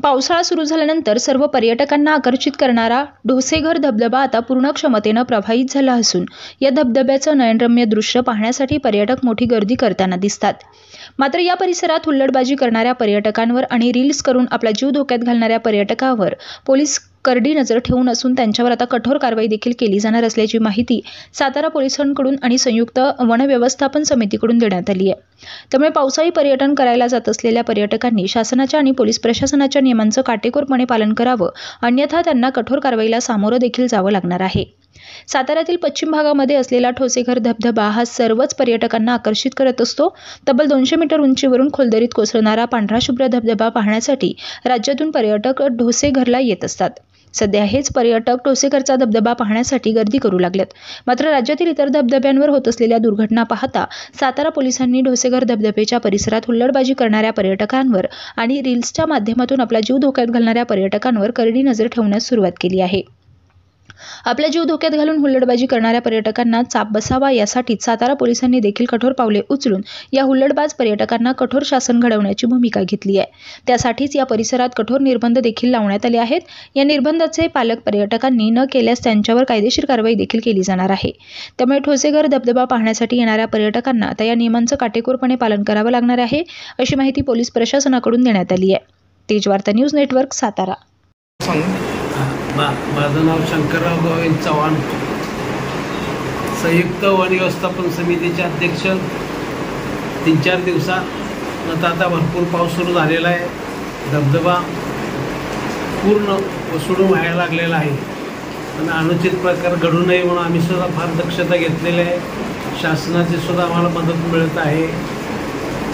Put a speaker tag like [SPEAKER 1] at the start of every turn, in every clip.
[SPEAKER 1] पावसाळा सुरू झाल्यानंतर सर्व पर्यटकांना आकर्षित करणारा ढोसेघर धबधबा आता पूर्ण क्षमतेने प्रवाहित झाला असून या धबधब्याचं नयनरम्य दृश्य पाहण्यासाठी पर्यटक मोठी गर्दी करताना दिसतात। मात्र या परिसरात हुल्लडबाजी करणाऱ्या पर्यटकांवर आणि रील्स करून आपला जीव धोक्यात घालणाऱ्या पर्यटकावर पोलीस करडी नजर ठेवून असून त्यांच्यावर आता कठोर कारवाई देखील केली जाणार असल्याची माहिती सातारा पोलिसांकडून आणि संयुक्त वन व्यवस्थापन समितीकडून देण्यात आली आहे। त्यामुळे पावसाळी पर्यटन करायला जात असलेल्या पर्यटकांनी शासनाच्या आणि पोलीस प्रशासनाच्या नियमांचं काटेकोरपणे पालन करावं, अन्यथा त्यांना कठोर कारवाईला सामोरं देखील जावं लागणार आहे। साताऱ्यातील पश्चिम भागामध्ये असलेला ठोसेघर धबधबा हा सर्वच पर्यटकांना आकर्षित करत असतो। तब्बल 200 मीटर उंचीवरून खोलदरीत कोसळणारा पांढरा शुभ्र धबधबा पाहण्यासाठी राज्यातून पर्यटक ढोसेघरला येत असतात। सध्या हेच पर्यटक ढोसेघरचा धबधबा पाहण्यासाठी गर्दी करू लागलेत। मात्र राज्यातील इतर धबधब्यांवर होत असलेल्या दुर्घटना पाहता सातारा पोलिसांनी ढोसेघर धबधब्याच्या परिसरात हुल्लडबाजी करणाऱ्या पर्यटकांवर आणि रील्सच्या माध्यमातून आपला जीव धोक्यात घालणाऱ्या पर्यटकांवर करडी नजर ठेवण्यास सुरुवात केली आहे। आपला जीव धोक्यात घालून हुल्लडबाजी करणाऱ्या पर्यटकांना चाप बसावा यासाठीच सातारा पोलिसांनी देखील कठोर पावले उचलून या हुल्लडबाज पर्यटकांना कठोर शासन घडवण्याची भूमिका घेतली आहे। त्यासाठीच या परिसरात कठोर निर्बंध देखील लावण्यात आले आहेत। या निर्बंधाचे पालक पर्यटकांनी न केल्यास त्यांच्यावर कायदेशीर कारवाई देखील केली जाणार आहे। त्यामुळे ठोसेघर धबधबा पाहण्यासाठी येणाऱ्या पर्यटकांना आता या नियमांचं काटेकोरपणे पालन करावं लागणार आहे, अशी माहिती पोलीस प्रशासनाकडून देण्यात आली आहे। Tejvarta news network, Satara.
[SPEAKER 2] माझं नाव शंकरराव गोविंद चव्हाण, संयुक्त वन व्यवस्थापन समितीचे अध्यक्ष। 3-4 दिवसात आता भरपूर पाऊस सुरू झालेला आहे। धबधबा पूर्ण ओसडून व्हायला लागलेला आहे आणि अनुचित प्रकार घडू नये म्हणून आम्ही सुद्धा फार दक्षता घेतलेली आहे। शासनाची सुद्धा आम्हाला मदत मिळत आहे।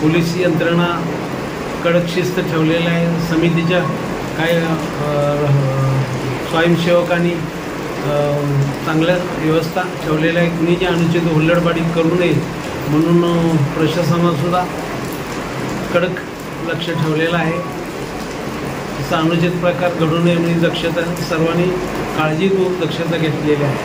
[SPEAKER 2] पोलीस यंत्रणा कडक शिस्त ठेवलेली आहे। समितीच्या काही स्वयंसेवकांनी चांगल्या व्यवस्था ठेवलेल्या आहे। कुणी जे अनुचित हुल्लडबाजी करू नये म्हणून प्रशासनासुद्धा कडक लक्ष ठेवलेलं आहे। असा अनुचित प्रकार घडू नये म्हणून दक्षता सर्वांनी काळजीपूर्वक दक्षता घेतलेली आहे।